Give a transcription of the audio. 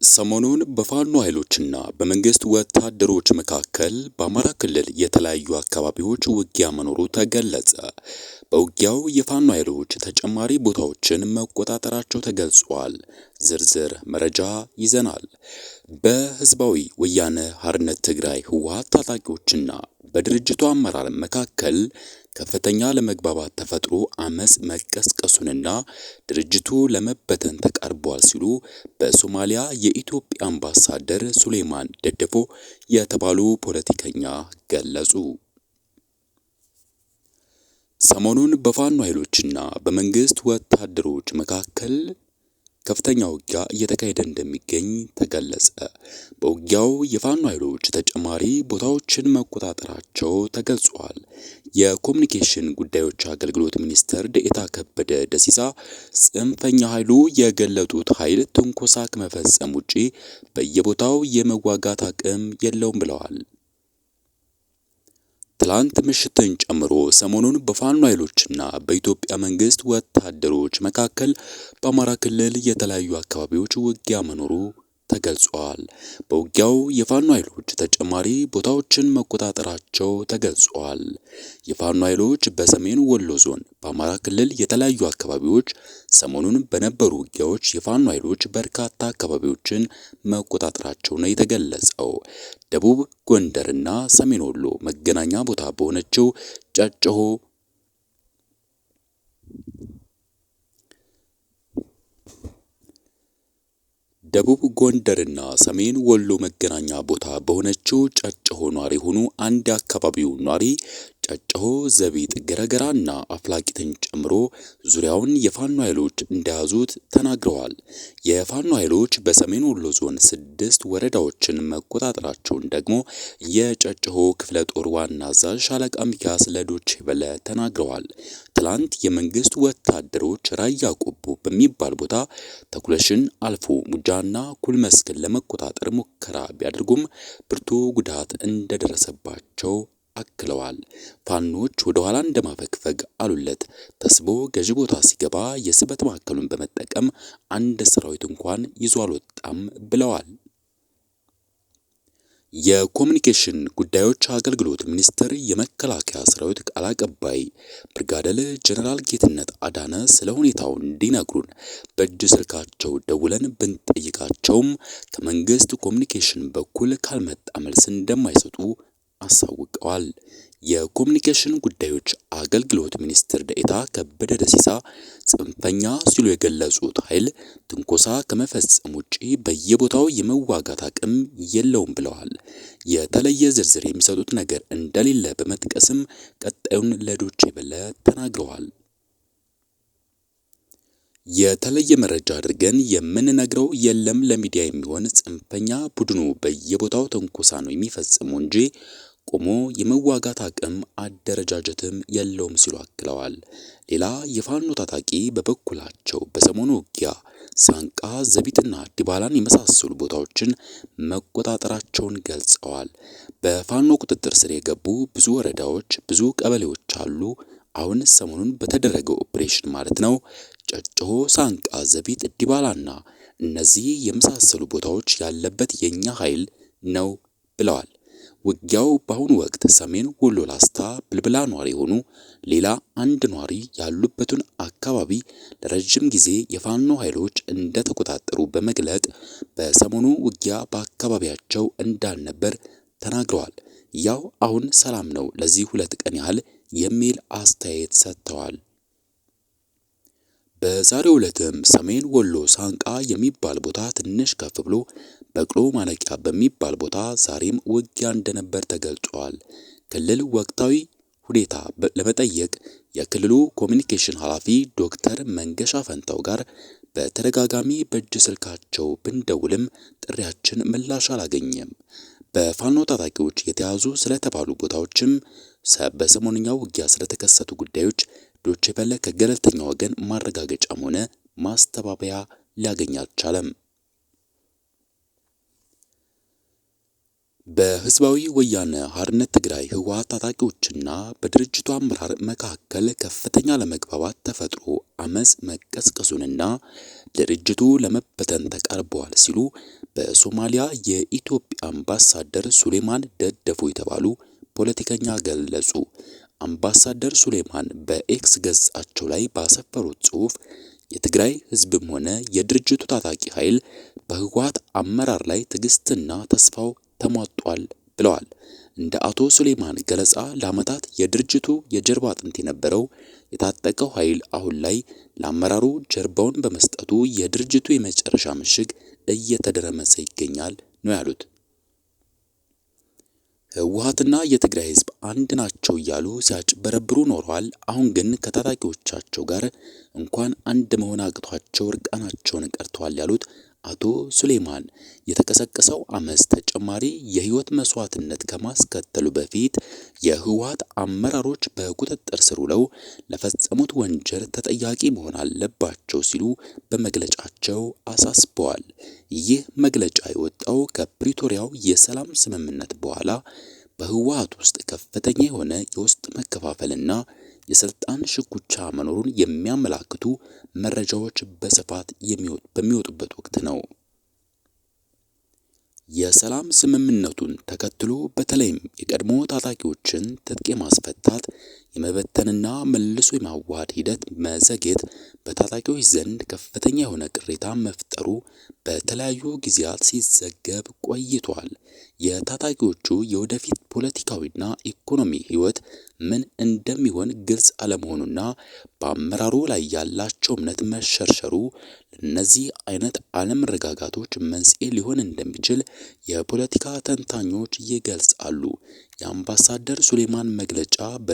ሰሞኑን በፋኖ ኃይሎችና በመንግስት ወታደሮች መካከል በአማራ ክልል የተለያዩ አካባቢዎች ውጊያ መኖሩ ተገለጸ። በውጊያው የፋኖ ኃይሎች ተጨማሪ ቦታዎችን መቆጣጠራቸው ተገልጿል። ዝርዝር መረጃ ይዘናል። በህዝባዊ ወያነ ሓርነት ትግራይ ህወሓት ታጣቂዎችና በድርጅቱ አመራር መካከል ከፍተኛ ለመግባባት ተፈጥሮ አመጽ መቀስቀሱንና ድርጅቱ ለመበተን ተቃርቧል ሲሉ በሶማሊያ የኢትዮጵያ አምባሳደር ሱሌማን ደደፎ የተባሉ ፖለቲከኛ ገለጹ። ሰሞኑን በፋኖ ኃይሎችና በመንግስት ወታደሮች መካከል ከፍተኛ ውጊያ እየተካሄደ እንደሚገኝ ተገለጸ። በውጊያው የፋኖ ኃይሎች ተጨማሪ ቦታዎችን መቆጣጠራቸው ተገልጿል። የኮሙኒኬሽን ጉዳዮች አገልግሎት ሚኒስትር ዴኤታ ከበደ ደሲሳ ጽንፈኛ ኃይሉ የገለጡት ኃይል ትንኮሳ ከመፈጸም ውጪ በየቦታው የመዋጋት አቅም የለውም ብለዋል። ትላንት ምሽትን ጨምሮ ሰሞኑን በፋኖ ኃይሎችና በኢትዮጵያ መንግስት ወታደሮች መካከል በአማራ ክልል የተለያዩ አካባቢዎች ውጊያ መኖሩ ተገልጿል። በውጊያው የፋኖ ኃይሎች ተጨማሪ ቦታዎችን መቆጣጠራቸው ተገልጿል። የፋኖ ኃይሎች በሰሜን ወሎ ዞን በአማራ ክልል የተለያዩ አካባቢዎች ሰሞኑን በነበሩ ውጊያዎች የፋኖ ኃይሎች በርካታ አካባቢዎችን መቆጣጠራቸው ነው የተገለጸው። ደቡብ ጎንደርና ሰሜን ወሎ መገናኛ ቦታ በሆነችው ጨጨሆ ደቡብ ጎንደርና ሰሜን ወሎ መገናኛ ቦታ በሆነችው ጨጨሆ ኗሪ ሆኑ አንድ አካባቢው ኗሪ ጨጨሆ ዘቢጥ ገረገራና አፍላቂትን ጨምሮ ዙሪያውን የፋኖ ኃይሎች እንደያዙት ተናግረዋል። የፋኖ ኃይሎች በሰሜን ወሎ ዞን 6 ወረዳዎችን መቆጣጠራቸውን ደግሞ የጨጨሆ ክፍለ ጦር ዋና አዛዥ ሻለቃ ሚካስ ለዶቼ ቬለ ተናግረዋል። ትላንት የመንግስት ወታደሮች ራያ ቆቦ በሚባል ቦታ ተኩለሽን አልፎ ሙጃና ኩልመስክን ለመቆጣጠር ሙከራ ቢያደርጉም ብርቱ ጉዳት እንደደረሰባቸው አክለዋል። ፋኖች ወደ ኋላ እንደማፈግፈግ አሉለት ተስቦ ገዢ ቦታ ሲገባ የስበት ማዕከሉን በመጠቀም አንድ ሰራዊት እንኳን ይዞ አልወጣም ብለዋል። የኮሙኒኬሽን ጉዳዮች አገልግሎት ሚኒስትር የመከላከያ ሰራዊት ቃል አቀባይ ብርጋዴር ጀነራል ጌትነት አዳነ ስለ ሁኔታው እንዲነግሩን በእጅ ስልካቸው ደውለን ብንጠይቃቸውም ከመንግስት ኮሙኒኬሽን በኩል ካልመጣ መልስ እንደማይሰጡ አሳውቀዋል። የኮሙኒኬሽን ጉዳዮች አገልግሎት ሚኒስትር ዴኤታ ከበደ ደሲሳ ጽንፈኛ ሲሉ የገለጹት ኃይል ትንኮሳ ከመፈጸም ውጪ በየቦታው የመዋጋት አቅም የለውም ብለዋል። የተለየ ዝርዝር የሚሰጡት ነገር እንደሌለ በመጥቀስም ቀጣዩን ለዶቼ ቬለ ተናግረዋል። የተለየ መረጃ አድርገን የምንነግረው የለም ለሚዲያ የሚሆን ጽንፈኛ ቡድኑ በየቦታው ትንኮሳ ነው የሚፈጽመው እንጂ ቆሞ የመዋጋት አቅም አደረጃጀትም የለውም ሲሉ አክለዋል። ሌላ የፋኖ ታጣቂ በበኩላቸው በሰሞኑ ውጊያ ሳንቃ ዘቢጥና ዲባላን የመሳሰሉ ቦታዎችን መቆጣጠራቸውን ገልጸዋል። በፋኖ ቁጥጥር ስር የገቡ ብዙ ወረዳዎች፣ ብዙ ቀበሌዎች አሉ። አሁን ሰሞኑን በተደረገው ኦፕሬሽን ማለት ነው ጨጨሆ፣ ሳንቃ ዘቢጥ፣ ዲባላና እነዚህ የመሳሰሉ ቦታዎች ያለበት የኛ ኃይል ነው ብለዋል። ውጊያው በአሁኑ ወቅት ሰሜን ወሎ ላስታ ብልብላ ኗሪ የሆኑ ሌላ አንድ ኗሪ ያሉበትን አካባቢ ለረጅም ጊዜ የፋኖ ኃይሎች እንደተቆጣጠሩ በመግለጥ በሰሞኑ ውጊያ በአካባቢያቸው እንዳልነበር ተናግረዋል። ያው አሁን ሰላም ነው ለዚህ 2 ቀን ያህል የሚል አስተያየት ሰጥተዋል። በዛሬው ዕለትም ሰሜን ወሎ ሳንቃ የሚባል ቦታ ትንሽ ከፍ ብሎ በቅሎ ማነቂያ በሚባል ቦታ ዛሬም ውጊያ እንደነበር ተገልጿል። ክልል ወቅታዊ ሁኔታ ለመጠየቅ የክልሉ ኮሙኒኬሽን ኃላፊ ዶክተር መንገሻ ፈንታው ጋር በተደጋጋሚ በእጅ ስልካቸው ብንደውልም ጥሪያችን ምላሽ አላገኘም። በፋኖ ታጣቂዎች የተያዙ ስለተባሉ ቦታዎችም በሰሞንኛው ውጊያ ስለተከሰቱ ጉዳዮች ዶቼ ቬለ ከገለልተኛ ወገን ማረጋገጫም ሆነ ማስተባበያ ሊያገኝ አልቻለም። በህዝባዊ ወያነ ሓርነት ትግራይ ህወሓት ታጣቂዎችና በድርጅቱ አመራር መካከል ከፍተኛ አለመግባባት ተፈጥሮ አመጽ መቀስቀሱንና ድርጅቱ ለመበተን ተቃርበዋል ሲሉ በሶማሊያ የኢትዮጵያ አምባሳደር ሱሌማን ደደፎ የተባሉ ፖለቲከኛ ገለጹ። አምባሳደር ሱሌማን በኤክስ ገጻቸው ላይ ባሰፈሩት ጽሑፍ የትግራይ ህዝብም ሆነ የድርጅቱ ታጣቂ ኃይል በህወሓት አመራር ላይ ትዕግስትና ተስፋው ተሟጧል ብለዋል። እንደ አቶ ሱሌማን ገለጻ ለዓመታት የድርጅቱ የጀርባ አጥንት የነበረው የታጠቀው ኃይል አሁን ላይ ለአመራሩ ጀርባውን በመስጠቱ የድርጅቱ የመጨረሻ ምሽግ እየተደረመሰ ይገኛል ነው ያሉት። ህወሓትና የትግራይ ህዝብ አንድ ናቸው እያሉ ሲያጭበረብሩ ኖረዋል። አሁን ግን ከታጣቂዎቻቸው ጋር እንኳን አንድ መሆን አቅቷቸው እርቃናቸውን ቀርተዋል ያሉት አቶ ሱሌማን የተቀሰቀሰው አመጽ ተጨማሪ የህይወት መስዋዕትነት ከማስከተሉ በፊት የህወሓት አመራሮች በቁጥጥር ስር ውለው ለፈጸሙት ወንጀል ተጠያቂ መሆን አለባቸው ሲሉ በመግለጫቸው አሳስበዋል። ይህ መግለጫ የወጣው ከፕሪቶሪያው የሰላም ስምምነት በኋላ በህወሓት ውስጥ ከፍተኛ የሆነ የውስጥ መከፋፈልና የስልጣን ሽኩቻ መኖሩን የሚያመላክቱ መረጃዎች በስፋት በሚወጡበት ወቅት ነው። የሰላም ስምምነቱን ተከትሎ በተለይም የቀድሞ ታጣቂዎችን ትጥቅ የማስፈታት የመበተንና መልሶ የማዋሃድ ሂደት መዘግየት በታጣቂዎች ዘንድ ከፍተኛ የሆነ ቅሬታ መፍጠሩ በተለያዩ ጊዜያት ሲዘገብ ቆይቷል። የታጣቂዎቹ የወደፊት ፖለቲካዊና ኢኮኖሚ ህይወት ምን እንደሚሆን ግልጽ አለመሆኑና በአመራሩ ላይ ያላቸው እምነት መሸርሸሩ ለእነዚህ አይነት አለመረጋጋቶች መንስኤ ሊሆን እንደሚችል የፖለቲካ ተንታኞች ይገልጻሉ። የአምባሳደር ሱሌማን መግለጫ